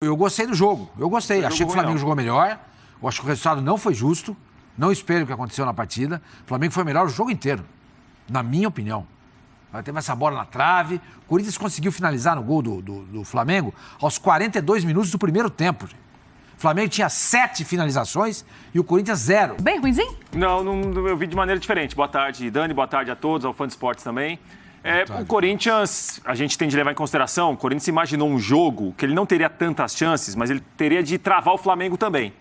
Eu gostei do jogo, eu gostei. Achei que o Flamengo jogou melhor. Eu acho que o resultado não foi justo. Não espero o que aconteceu na partida. O Flamengo foi melhor o jogo inteiro, na minha opinião. Teve essa bola na trave. O Corinthians conseguiu finalizar no gol do Flamengo aos 42 minutos do primeiro tempo. O Flamengo tinha 7 finalizações e o Corinthians 0. Bem ruimzinho? Não, eu vi de maneira diferente. Boa tarde, Dani. Boa tarde a todos, ao fã de esportes também. O Corinthians, a gente tem de levar em consideração, o Corinthians imaginou um jogo que ele não teria tantas chances, mas ele teria de travar o Flamengo também.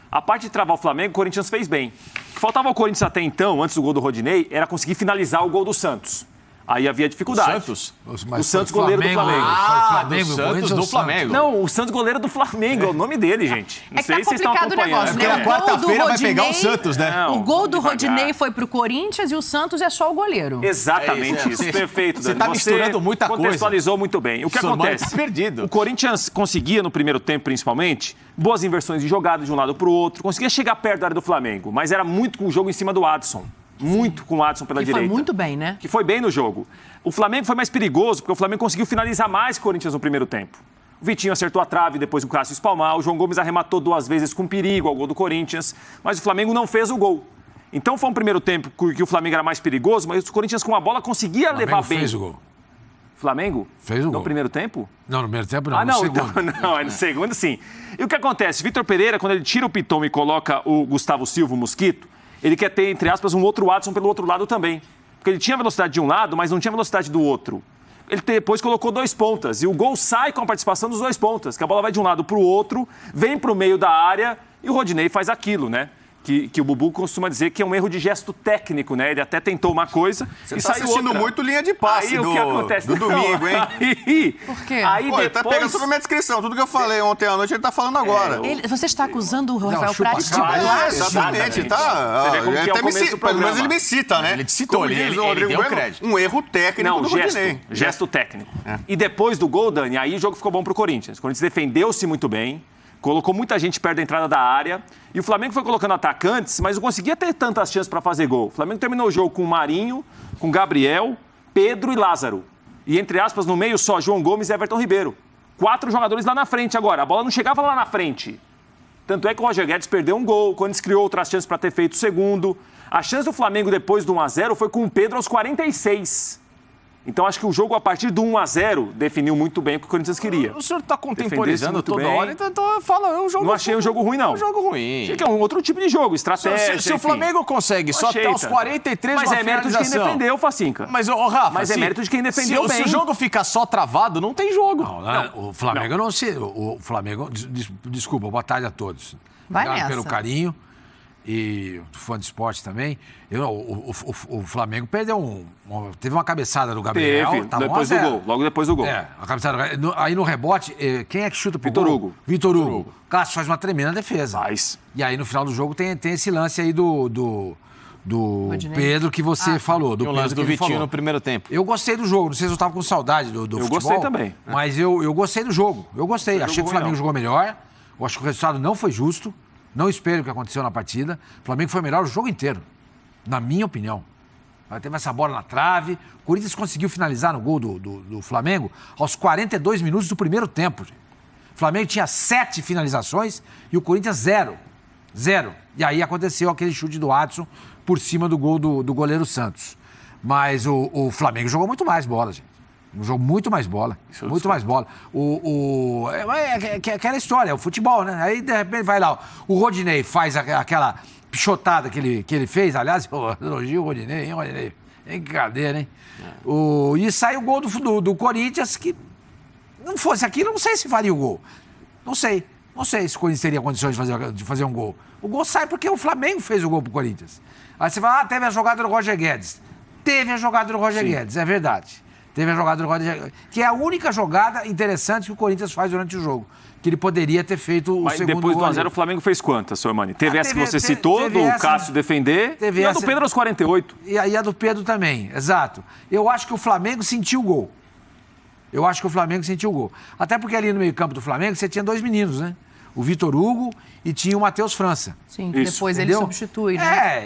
A parte de travar o Flamengo, o Corinthians fez bem. O que faltava ao Corinthians até então, antes do gol do Rodinei, era conseguir finalizar o gol do Santos. Aí havia dificuldade. O Santos, goleiro do Flamengo. Flamengo, do Santos do Flamengo. Não, o Santos, goleiro do Flamengo, é o nome dele, gente. Não sei se vocês estão acompanhando. Porque na quarta-feira vai pegar o Santos, né? Não, o gol do Rodinei foi pro Corinthians e o Santos é só o goleiro. Exatamente isso. Perfeito, Dani. Você tá misturando muita coisa. Contextualizou muito bem. O que acontece? Tá perdido. O Corinthians conseguia, no primeiro tempo principalmente, boas inversões de jogada de um lado pro outro, conseguia chegar perto da área do Flamengo, mas era muito com o jogo em cima do Adson. Muito com o Adson pela direita. Que foi muito bem, né? Que foi bem no jogo. O Flamengo foi mais perigoso, porque o Flamengo conseguiu finalizar mais que o Corinthians no primeiro tempo. O Vitinho acertou a trave, depois o Cássio espalmar. O João Gomes arrematou 2 vezes com perigo ao gol do Corinthians. Mas o Flamengo não fez o gol. Então foi um primeiro tempo que o Flamengo era mais perigoso, mas o Corinthians com a bola conseguia levar bem. Fez o gol. Flamengo? Fez o gol. No primeiro tempo? Não, no primeiro tempo não. Ah, não, no segundo. Então, não, é no segundo sim. E o que acontece? Vitor Pereira, quando ele tira o Piton e coloca o Gustavo Silva, o Mosquito, ele quer ter, entre aspas, um outro Adson pelo outro lado também. Porque ele tinha velocidade de um lado, mas não tinha velocidade do outro. Ele depois colocou 2 pontas. E o gol sai com a participação dos 2 pontas. Que a bola vai de um lado para o outro, vem para o meio da área e o Rodinei faz aquilo, né? Que o Bubu costuma dizer que é um erro de gesto técnico, né? Ele até tentou uma coisa e saiu outra. Você muito linha de passe aí, o que acontece? do domingo, hein? Aí, por quê? Aí Pô, depois... ele tá pegando tudo na minha descrição. Tudo que eu falei ontem à noite, ele tá falando agora. Você está acusando o Rafael chupa Prats de cara. plágio? Exatamente, tá? Você vê como que é o começo do Pelo menos programa. ele me cita, né? Ele te citou, Como ele diz o Rodrigo deu Bueno, crédito. um erro técnico Não, do Rodinei. gesto técnico. E depois do gol, Dani, aí o jogo ficou bom pro Corinthians. O Corinthians defendeu-se muito bem, colocou muita gente perto da entrada da área. E o Flamengo foi colocando atacantes, mas não conseguia ter tantas chances para fazer gol. O Flamengo terminou o jogo com Marinho, com Gabriel, Pedro e Lázaro. E, entre aspas, no meio só João Gomes e Everton Ribeiro. 4 jogadores lá na frente agora. A bola não chegava lá na frente. Tanto é que o Roger Guedes perdeu um gol, quando criou outras chances para ter feito o segundo. A chance do Flamengo depois do 1-0 foi com o Pedro aos 46. Então, acho que o jogo, a partir do 1-0, definiu muito bem o que o Corinthians queria. O senhor está contemporizando toda bem. hora, então fala, é um jogo... Não achei um jogo ruim, não. É um jogo ruim. Achei que é um outro tipo de jogo, estratégia, Se o enfim. Flamengo consegue só até os 43 Mas uma é mérito de quem finalização. defendeu, Facinca. Mas, Rafa, Mas é mérito de quem defendeu bem. Se o jogo ficar só travado, não tem jogo. Não, o Flamengo não se... O Flamengo... Desculpa, boa tarde a todos. Vai Obrigado nessa. pelo carinho. E fã de esporte também. O Flamengo perdeu teve uma cabeçada do Gabriel. Teve, depois do gol, logo depois do gol. A cabeçada aí no rebote, quem é que chuta pro Vitor gol? Hugo. Vitor Hugo. Cássio faz uma tremenda defesa. Faz. E aí no final do jogo tem esse lance aí do Rodinei. Pedro que você falou. E o lance do Vitinho no primeiro tempo. Eu gostei do jogo, não sei se eu estava com saudade do futebol. gostei também. Mas eu gostei do jogo, eu gostei. Achei que o Flamengo jogou melhor, eu acho que o resultado não foi justo, não espero o que aconteceu na partida. O Flamengo foi melhor o jogo inteiro, na minha opinião. Teve essa bola na trave, o Corinthians conseguiu finalizar no gol do Flamengo aos 42 minutos do primeiro tempo. O Flamengo tinha 7 finalizações e o Corinthians 0. E aí aconteceu aquele chute do Adson por cima do gol do goleiro Santos. Mas o Flamengo jogou muito mais bola, gente. Jogou muito mais bola. Muito mais bola. É aquela história, é o futebol, né? Aí, de repente, vai lá. O Rodinei faz aquela pichotada que ele fez. Aliás, eu elogio o Rodinei, hein, Rodinei? Tem brincadeira, hein? E sai o gol do Corinthians, que não fosse aquilo, não sei se faria o gol. Não sei se o Corinthians teria condições de fazer um gol. O gol sai porque o Flamengo fez o gol pro Corinthians. Aí você fala, teve a jogada do Roger Guedes. Teve a jogada do Roger Guedes, é verdade. Teve a jogada do Roger Guedes, que é a única jogada interessante que o Corinthians faz durante o jogo. Que ele poderia ter feito o segundo depois gol. do 1-0 o Flamengo fez quantas, senhor Mani? Teve essa que você teve citou, do essa, Cássio defender, e a do Pedro aos 48. E aí a do Pedro também, exato. Eu acho que o Flamengo sentiu o gol. Até porque ali no meio-campo do Flamengo você tinha 2 meninos, né? O Vitor Hugo e tinha o Matheus França. Sim, que depois ele substitui, né?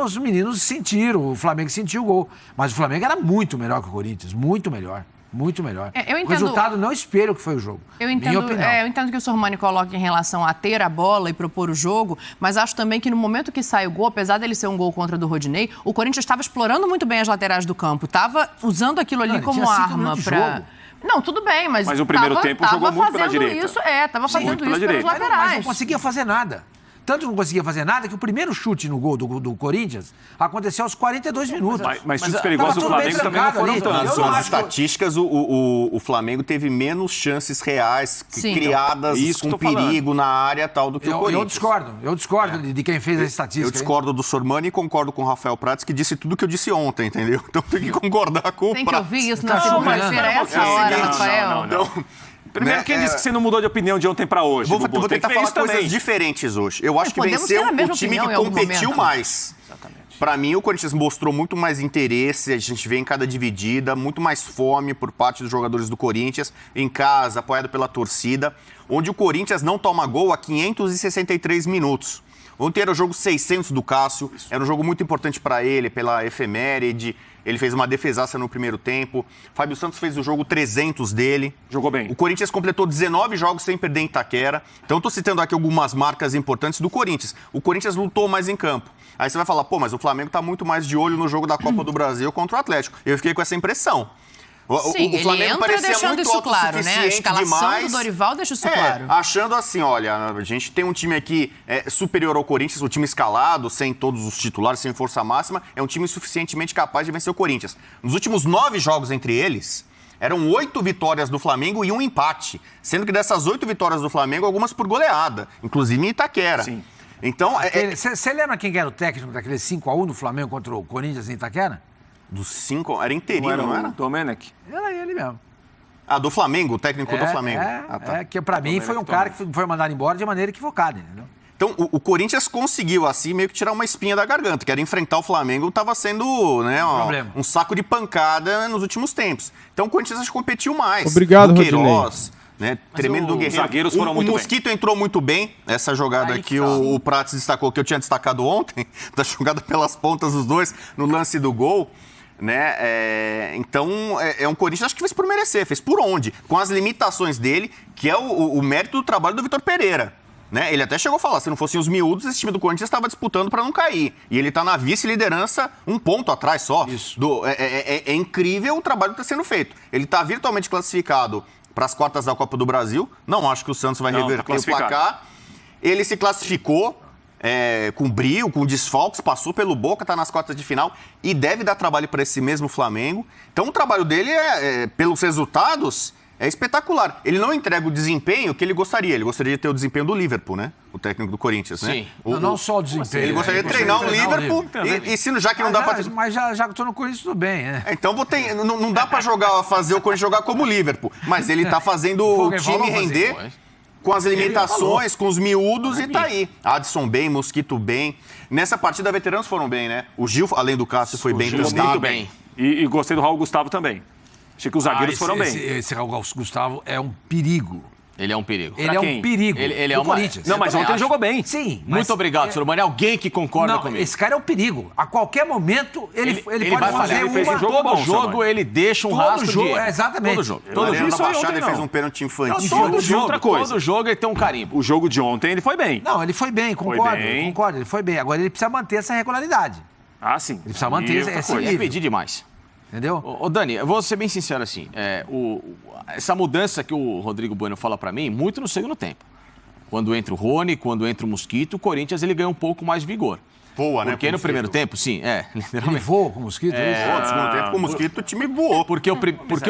Os meninos sentiram, o Flamengo sentiu o gol. Mas o Flamengo era muito melhor que o Corinthians, muito melhor. Muito melhor. Eu entendo... O resultado não espelha o que foi o jogo. Eu entendo que o Sormani coloca em relação a ter a bola e propor o jogo, mas acho também que no momento que sai o gol, apesar dele ser um gol contra do Rodinei, o Corinthians estava explorando muito bem as laterais do campo, estava usando aquilo ali como arma para... Não, tudo bem, mas o primeiro tempo jogou muito pela direita. Estava fazendo isso pelas laterais. Mas não conseguia fazer nada. Tanto não conseguia fazer nada que o primeiro chute no gol do Corinthians aconteceu aos 42 minutos. Mas chutes perigosos do Flamengo também não foram tantos. Nas estatísticas, o Flamengo teve menos chances reais criadas com perigo na área tal do que o Corinthians. Eu discordo de quem fez a estatística. Eu discordo do Sormani e concordo com o Rafael Prats, que disse tudo que eu disse ontem, entendeu? Então tem que concordar com o Prats. Tem que ouvir isso na segunda-feira, essa hora, Rafael. Não. Primeiro, quem disse que você não mudou de opinião de ontem para hoje? Vou tentar falar coisas diferentes hoje. Eu acho que venceu o time que competiu mais. Para mim, o Corinthians mostrou muito mais interesse, a gente vê em cada dividida, muito mais fome por parte dos jogadores do Corinthians, em casa, apoiado pela torcida, onde o Corinthians não toma gol há 563 minutos. Ontem era o jogo 600 do Cássio, era um jogo muito importante para ele, pela efeméride. Ele fez uma defesaça no primeiro tempo. Fábio Santos fez o jogo 300 dele. Jogou bem. O Corinthians completou 19 jogos sem perder em Itaquera. Então, estou citando aqui algumas marcas importantes do Corinthians. O Corinthians lutou mais em campo. Aí você vai falar, mas o Flamengo está muito mais de olho no jogo da Copa do Brasil contra o Atlético. Eu fiquei com essa impressão. Sim, o Flamengo ele entra deixando isso claro, né? A escalação do Dorival deixa isso claro. Achando assim, olha, a gente tem um time aqui superior ao Corinthians, o time escalado, sem todos os titulares, sem força máxima, é um time suficientemente capaz de vencer o Corinthians. Nos últimos 9 jogos entre eles, eram 8 vitórias do Flamengo e um empate. Sendo que dessas 8 vitórias do Flamengo, algumas por goleada, inclusive em Itaquera. Sim. Então, Você lembra quem era o técnico daquele 5-1 do Flamengo contra o Corinthians em Itaquera? Dos 5, era interino, não era? O Domenech. Era ele mesmo. Do Flamengo, o técnico do Flamengo. Que pra mim foi um cara que foi mandado embora de maneira equivocada, entendeu? Então, o Corinthians conseguiu, assim, meio que tirar uma espinha da garganta, que era enfrentar o Flamengo, estava sendo um saco de pancada nos últimos tempos. Então, o Corinthians acho que competiu mais. Obrigado, o Queiroz, tremendo do Guerreiro. Os zagueiros foram muito bem. O Mosquito entrou muito bem, essa jogada que o Prats destacou, que eu tinha destacado ontem, da jogada pelas pontas dos dois, no lance do gol. Então, é um Corinthians acho que fez por merecer, fez por onde? Com as limitações dele, que é o mérito do trabalho do Vitor Pereira. Ele até chegou a falar, se não fossem os miúdos, esse time do Corinthians estava disputando para não cair. E ele está na vice-liderança, um ponto atrás só. Isso. É incrível o trabalho que está sendo feito. Ele está virtualmente classificado para as quartas da Copa do Brasil. Não acho que o Santos vai reverter o placar. Ele se classificou com brio, com desfalques, passou pelo Boca, está nas quartas de final e deve dar trabalho para esse mesmo Flamengo. Então o trabalho dele, pelos resultados, é espetacular. Ele não entrega o desempenho que ele gostaria. Ele gostaria de ter o desempenho do Liverpool, né? O técnico do Corinthians, né? Sim. Não só o desempenho. Ele gostaria de treinar o Liverpool e já que não dá para... Mas já que eu tô no Corinthians, tudo bem, né? Então não dá para fazer o Corinthians jogar como o Liverpool. Mas ele está fazendo o time render com as limitações, com os miúdos e tá aí. Adson bem, Mosquito bem. Nessa partida, veteranos foram bem, né? O Gil, além do Cássio, foi bem testado. Muito bem. E gostei do Raul Gustavo também. Achei que os zagueiros foram bem. Esse Raul Gustavo é um perigo. Ele é um perigo. Ele é um perigo. Ele é Corinthians. Não, mas ontem ele jogou bem. Sim. Muito obrigado, Sormani. Alguém que concorda comigo. Esse cara é um perigo. A qualquer momento, ele pode vai fazer ele fez um jogo bom, todo jogo, ele deixa um rastro jogo, de... exatamente. Todo jogo. Todo jogo. Isso Na aí Baixada ontem ele fez não. um pênalti infantil. Todo jogo ele tem um carimbo. O jogo de ontem ele foi bem. Não, ele foi bem, concordo, ele foi bem. Agora ele precisa manter essa regularidade. Ah, sim. Ele precisa manter esse Ele nível. é pedir demais. Entendeu? Ô, Dani, eu vou ser bem sincero assim. Essa mudança que o Rodrigo Bueno fala pra mim, muito no segundo tempo. Quando entra o Rony, quando entra o Mosquito, o Corinthians ele ganha um pouco mais de vigor. Voa, né? Porque no primeiro tempo, sim, literalmente. Ele voa com o Mosquito? No segundo tempo, com o Mosquito, o time voou. Porque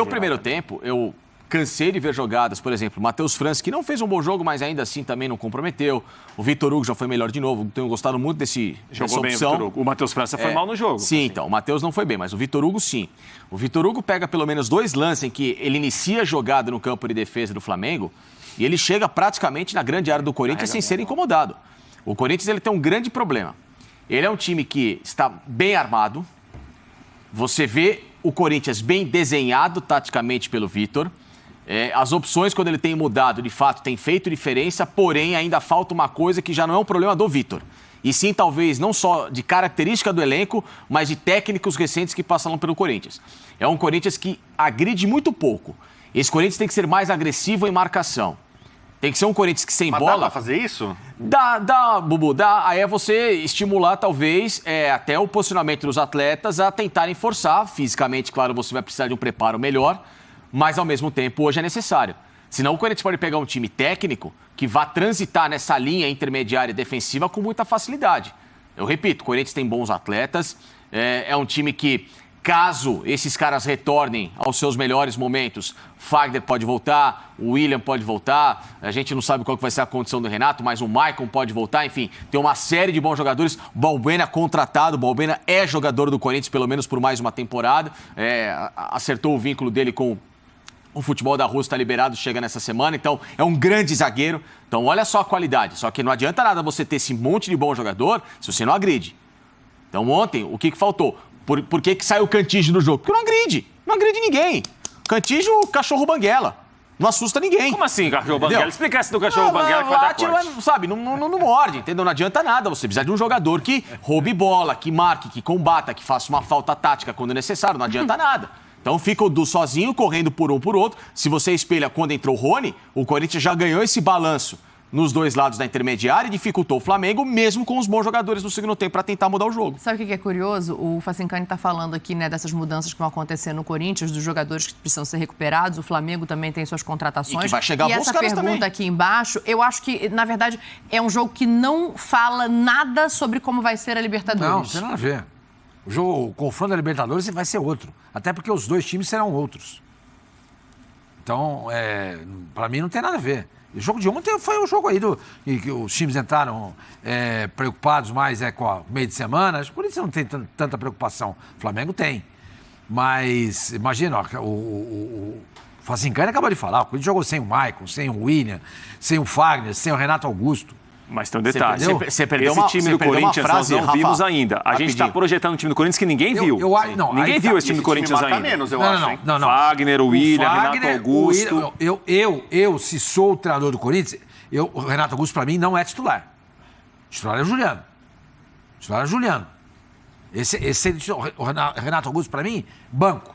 o primeiro tempo, eu cansei de ver jogadas, por exemplo, o Matheus França, que não fez um bom jogo, mas ainda assim também não comprometeu. O Vitor Hugo já foi melhor de novo. Tenho gostado muito dessa Jogou bem opção. o Vitor Hugo. O Matheus França foi mal no jogo. Sim, então. O Matheus não foi bem, mas o Vitor Hugo, sim. O Vitor Hugo pega pelo menos 2 lances em que ele inicia a jogada no campo de defesa do Flamengo e ele chega praticamente na grande área do Corinthians sem ser incomodado. O Corinthians ele tem um grande problema. Ele é um time que está bem armado. Você vê o Corinthians bem desenhado taticamente pelo Vitor. As opções, quando ele tem mudado, de fato, tem feito diferença, porém ainda falta uma coisa que já não é um problema do Vitor. E sim, talvez, não só de característica do elenco, mas de técnicos recentes que passaram pelo Corinthians. É um Corinthians que agride muito pouco. Esse Corinthians tem que ser mais agressivo em marcação. Tem que ser um Corinthians que sem bola... Mas dá pra fazer isso? Dá, Bubu, dá. Aí é você estimular, talvez, até o posicionamento dos atletas a tentarem forçar. Fisicamente, claro, você vai precisar de um preparo melhor, mas ao mesmo tempo hoje é necessário. Senão o Corinthians pode pegar um time técnico que vá transitar nessa linha intermediária e defensiva com muita facilidade. Eu repito, o Corinthians tem bons atletas, é um time que, caso esses caras retornem aos seus melhores momentos, Fagner pode voltar, o William pode voltar, a gente não sabe qual que vai ser a condição do Renato, mas o Maicon pode voltar, enfim, tem uma série de bons jogadores. Balbuena contratado, Balbuena é jogador do Corinthians pelo menos por mais uma temporada, acertou o vínculo dele com o futebol da Rússia, está liberado, chega nessa semana, então é um grande zagueiro. Então olha só a qualidade, só que não adianta nada você ter esse monte de bom jogador se você não agride. Então ontem, o que faltou? Por que saiu o Cantígio no jogo? Porque não agride ninguém. Cantígio, cachorro banguela, não assusta ninguém. Como assim, cachorro banguela? Explica essa do cachorro banguela que vai dar corte. Sabe, não morde, entendeu? Não adianta nada, você precisa de um jogador que roube bola, que marque, que combata, que faça uma falta tática quando necessário, não adianta nada. Então fica o Du sozinho, correndo por um por outro. Se você espelha quando entrou o Rony, o Corinthians já ganhou esse balanço nos dois lados da intermediária e dificultou o Flamengo, mesmo com os bons jogadores no segundo tempo, para tentar mudar o jogo. Sabe o que é curioso? O Facincani está falando aqui, né, dessas mudanças que vão acontecer no Corinthians, dos jogadores que precisam ser recuperados. O Flamengo também tem suas contratações. E que vai chegar bons caras também. E essa pergunta aqui embaixo, eu acho que, na verdade, é um jogo que não fala nada sobre como vai ser a Libertadores. Não tem nada a ver. O confronto da Libertadores vai ser outro. Até porque os dois times serão outros. Então, para mim, não tem nada a ver. O jogo de ontem foi um jogo aí que os times entraram preocupados mais com o meio de semana. Por isso não tem tanta preocupação. O Flamengo tem. Mas, imagina, o Facincani acabou de falar. O Corinthians jogou sem o Maicon, sem o William, sem o Fagner, sem o Renato Augusto. Mas tem um detalhe. Você perdeu esse time do Corinthians frase, nós não vimos ainda. A gente está projetando um time do Corinthians que ninguém viu. Ninguém viu esse time do Corinthians ainda. Menos, eu acho. Não. Fagner, o William, Renato Augusto. Eu, se sou o treinador do Corinthians, o Renato Augusto, para mim, não é titular. Titular é o Juliano. O Renato Augusto, para mim, banco.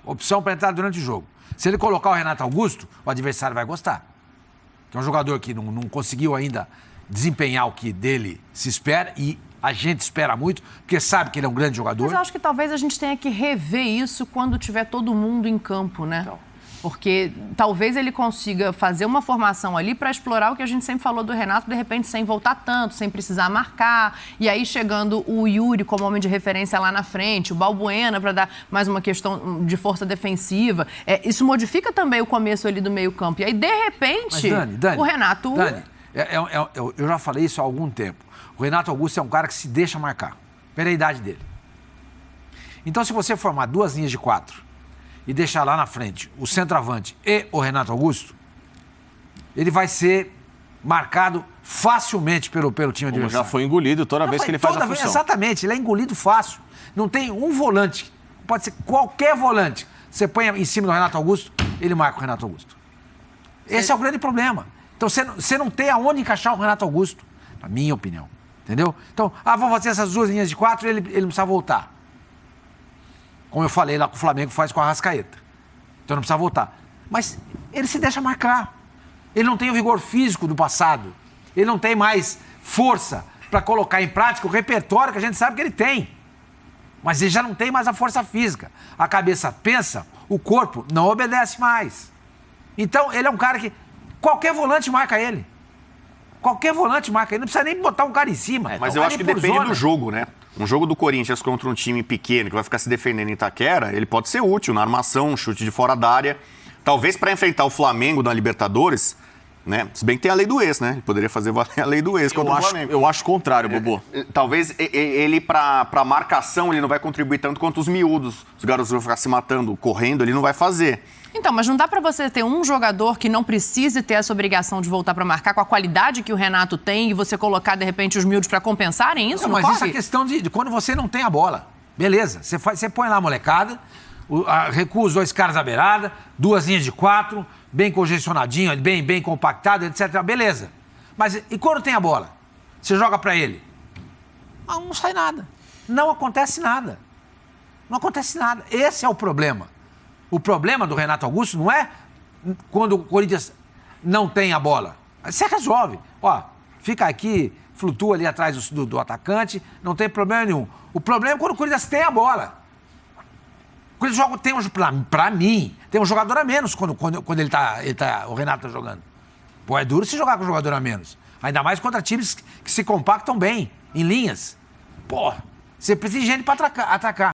Opção para entrar durante o jogo. Se ele colocar o Renato Augusto, o adversário vai gostar. Que é um jogador que não conseguiu ainda desempenhar o que dele se espera e a gente espera muito, porque sabe que ele é um grande jogador. Mas eu acho que talvez a gente tenha que rever isso quando tiver todo mundo em campo, né? Então. Porque talvez ele consiga fazer uma formação ali para explorar o que a gente sempre falou do Renato, de repente sem voltar tanto, sem precisar marcar. E aí chegando o Yuri como homem de referência lá na frente, o Balbuena para dar mais uma questão de força defensiva. Isso modifica também o começo ali do meio campo. E aí, de repente, Dani, o Renato... Dani, eu já falei isso há algum tempo. O Renato Augusto é um cara que se deixa marcar, pela idade dele. Então, se você formar duas linhas de 4 e deixar lá na frente o centroavante e o Renato Augusto, ele vai ser marcado facilmente pelo time adversário. Já foi engolido toda vez que ele faz a função. Exatamente, ele é engolido fácil. Não tem um volante, pode ser qualquer volante, você põe em cima do Renato Augusto, ele marca o Renato Augusto. Esse é o grande problema. Então você não tem aonde encaixar o Renato Augusto, na minha opinião. Entendeu? Então, vou fazer essas duas linhas de 4 e ele não precisa voltar. Como eu falei lá que o Flamengo faz com a Arrascaeta. Então não precisa voltar. Mas ele se deixa marcar. Ele não tem o vigor físico do passado. Ele não tem mais força para colocar em prática o repertório que a gente sabe que ele tem. Mas ele já não tem mais a força física. A cabeça pensa, o corpo não obedece mais. Então ele é um cara que qualquer volante marca ele. Qualquer volante marca ele. Não precisa nem botar um cara em cima. Mas eu acho que depende do jogo, né? Um jogo do Corinthians contra um time pequeno que vai ficar se defendendo em Itaquera, ele pode ser útil na armação, um chute de fora da área. Talvez para enfrentar o Flamengo na Libertadores, né? Se bem que tem a lei do ex, né? Ele poderia fazer valer a lei do ex contra o Flamengo. Eu acho o contrário, Bobo. Talvez ele, para marcação, ele não vai contribuir tanto quanto os miúdos. Os garotos vão ficar se matando, correndo, ele não vai fazer. Então, mas não dá para você ter um jogador que não precise ter essa obrigação de voltar para marcar com a qualidade que o Renato tem e você colocar, de repente, os miúdos para compensarem isso? Não, mas isso é questão de quando você não tem a bola. Beleza, você põe lá a molecada, recua os 2 caras à beirada, 2 linhas de 4, bem congestionadinho, bem compactado, etc. Beleza. Mas e quando tem a bola? Você joga para ele? Não sai nada. Não acontece nada. Não acontece nada. Esse é o problema. O problema do Renato Augusto não é quando o Corinthians não tem a bola. Você resolve. Ó, fica aqui, flutua ali atrás do atacante, não tem problema nenhum. O problema é quando o Corinthians tem a bola. O Corinthians joga, pra mim, tem um jogador a menos quando o Renato tá jogando. Pô, é duro se jogar com um jogador a menos. Ainda mais contra times que se compactam bem, em linhas. Pô, você precisa de gente pra atacar.